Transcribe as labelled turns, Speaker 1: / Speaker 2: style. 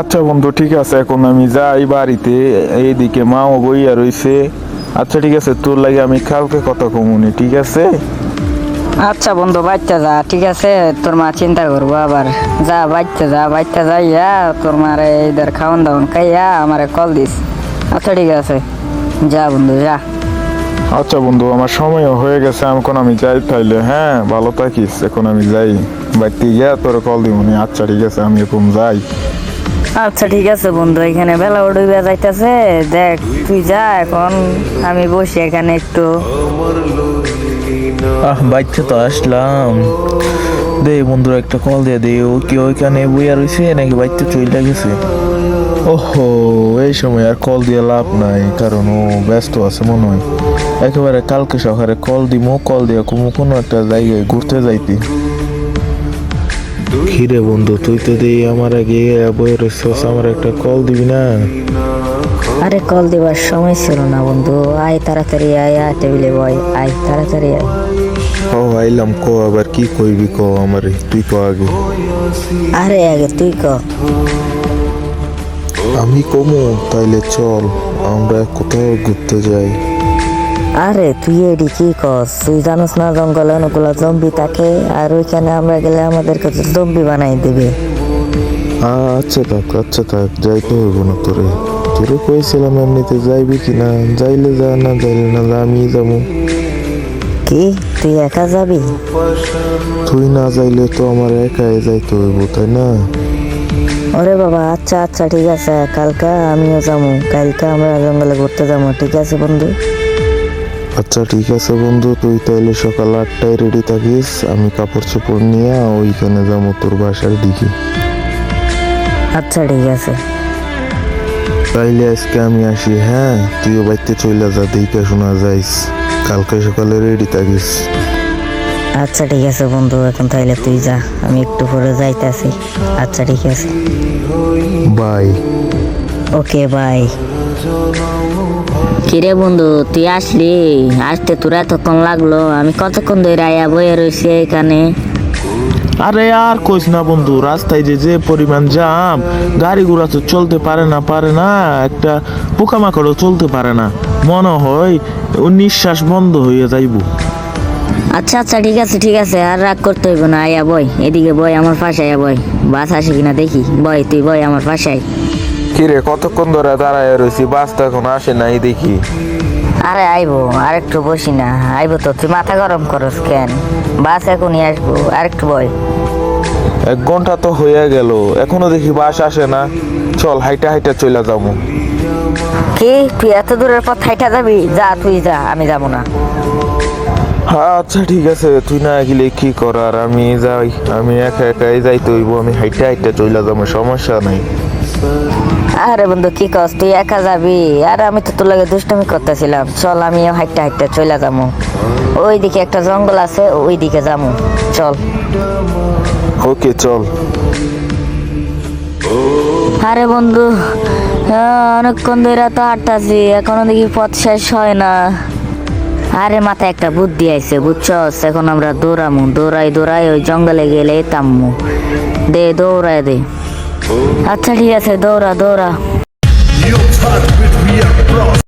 Speaker 1: আচ্ছা বন্ধু, ঠিক আছে, এখন আমি যাই বাড়িতে। এইদিকে মাও বইয়া রইছে। আচ্ছা ঠিক আছে, তোর লাগে আমি কালকে কথা কমুনি, ঠিক আছে?
Speaker 2: আচ্ছা বন্ধু, বাইতে যা, ঠিক আছে? তোর মা চিন্তা করবো আবার। যা বাইতে যাইয়া তোর মারে এদের খাওয়ান দাওয়ান খাইয়া আমারে কল দিস। আচ্ছা ঠিক আছে, যা বন্ধু যা।
Speaker 1: আচ্ছা বন্ধু, আমার সময়ও হয়ে গেছে, এখন আমি যাই তাইলে। হ্যাঁ, ভালো থাকিস। এখন আমি যাই বাড়িতে গিয়া তোর কল দিবনি। আচ্ছা ঠিক আছে, আমি এখন যাই।
Speaker 2: আচ্ছা ঠিক আছে বন্ধু, এখানে বেলা উঠে যাইতেছে। দেখ তুই যা, এখন আমি বসি এখানে একটু।
Speaker 3: বাইতে তো আসলাম। দে বন্ধুরা একটা কল দিয়ে দে, ও কি ওইখানে বইয়া রয়েছে নাকি বাইতে চলে গেছে? ওহো, এই সময় আর কল দিয়ে লাভ নাই, কারণ ও ব্যস্ত আছে মনে হয়। একেবারে কালকে সকালে কল দিমু, কল দিয়ে কোনো একটা জায়গায় ঘুরতে যাইতি। খিরে বন্ধু, তুই তো দিয়ে আমার আগে বইয়া রয়েছিস, আমার একটা কল দিবি না?
Speaker 2: আরে কল দিবার সময় ছিল না বন্ধু, আয় তাড়াতাড়ি আয়, টেবিলে বয়, আয় তাড়াতাড়ি আয়।
Speaker 3: ও আইলাম, ক আবার কি কইবি, ক আমারে, তুই ক আগে।
Speaker 2: আরে আগে তুই ক।
Speaker 3: আমি কমু, তাইলে চল আমরা কোথাও ঘুরতে যাই।
Speaker 2: আরে তুই এডি কি কস? তুই জানোস না জঙ্গলে অনেকগুলো জম্বি থাকে, আর ওইখানে আমরা গেলে আমাদেরকে জম্বি বানাই দেবে।
Speaker 3: আচ্ছা থাক, যাইতে হইব না তোরে। তোরে কইছিলাম এমনিতে যাইবি কিনা, যাইলে যা, না যাইলে না যা, আমি যাবো।
Speaker 2: কি তুই একা যাবি?
Speaker 3: তুই না যাইলে তো আমার একাই যাইতে হইব, তাই না?
Speaker 2: ওরে বাবা, আচ্ছা আচ্ছা ঠিক আছে, কালকে আমিও যাবো। কালকে আমরা জঙ্গলে ঘুরতে যাবো, ঠিক আছে বন্ধু?
Speaker 3: আচ্ছা ঠিক আছে বন্ধু, তুই তাইলে সকাল 8টায় রেডি থাকিস, আমি কাপড় চোপড় নিয়ে ওইখানে যাবো তোর বাসার দিকে।
Speaker 2: আচ্ছা ঠিক আছে।
Speaker 3: তাইলে আজকে আমি আসি, হ্যাঁ? তুইও বাড়িতে চলে যা, দেখে শোনা যাইস। কালকে সকালে রেডি থাকিস।
Speaker 2: আচ্ছা ঠিক আছে বন্ধু, এখন তাইলে তুই যা, আমি একটু পরে যাইতেছি। আচ্ছা ঠিক আছে,
Speaker 3: বাই।
Speaker 2: Okay bye. কিরে বন্ধু, তুই আসলি? আসতে তোর এতক্ষণ লাগলো? আমি কতক্ষণ ধরে আয়া বয়ে রয়েছি এখানে।
Speaker 3: আরে আর কইস না বন্ধু, রাস্তায় যে যে পরিমাণ জাম, গাড়ি ঘোড়া তো চলতে পারে না, একটা পোকামাকড়ও চলতে পারে না। মনে হয় ও নিঃশ্বাস বন্ধ হয়ে যাইব।
Speaker 2: আচ্ছা আচ্ছা ঠিক আছে, আর রাগ করতে হইব না, আয়া বয় এদিকে, বয় আমার পাশে, আয়া বয়। বাস আসে কিনা দেখি, বয় তুই বয় আমার পাশে।
Speaker 1: কিরে, কতক্ষণ ধরে দাঁড়ায় রয়েছি, বাস তো এখন আসে নাই দেখি।
Speaker 2: আরে আইবো, আর একটু বসি না, আইবো তো, তুই মাথা গরম করস কেন? বাস এখনই আসবো, আর একটু বয়।
Speaker 1: 1 ঘন্টা তো হয়ে গেল, এখনো দেখি বাস আসে না। চল হাইটা হাইটা চলে যাবো।
Speaker 2: কি তুই এত দূরের পথ হাইটা যাবি? যা তুই যা, আমি যাবো না।
Speaker 1: আচ্ছা ঠিক আছে, তুই না গেলে কি করার, আমি যাই। আমি একা একাই যাইতে হইব, আমি হাইটা হাইটা চলে যাবো, সমস্যা নাই।
Speaker 2: আরে বন্ধু কি কস, তুই একা যাবি? আর আমি তো তোর লাগে দুষ্টুমি করতেছিলাম। চল, আমিও হাইটা হাইটা চলে যাবো। ওইদিকে একটা জঙ্গল আছে, ওইদিকে যাবো, চল।
Speaker 1: ওকে চল।
Speaker 2: আরে বন্ধু, অনেকক্ষণ ধরে তো হাঁটতাছি, এখনো দেখি পথ শেষ হয় না। আরে মাথায় একটা বুদ্ধি আইছে, বুঝছস? এখন আমরা দৌড়ামু, দৌড়াই ওই জঙ্গলে গেলে থামমু। দে দৌড়ায় দে। আচ্ছা ঠিক আছে, দৌড়া।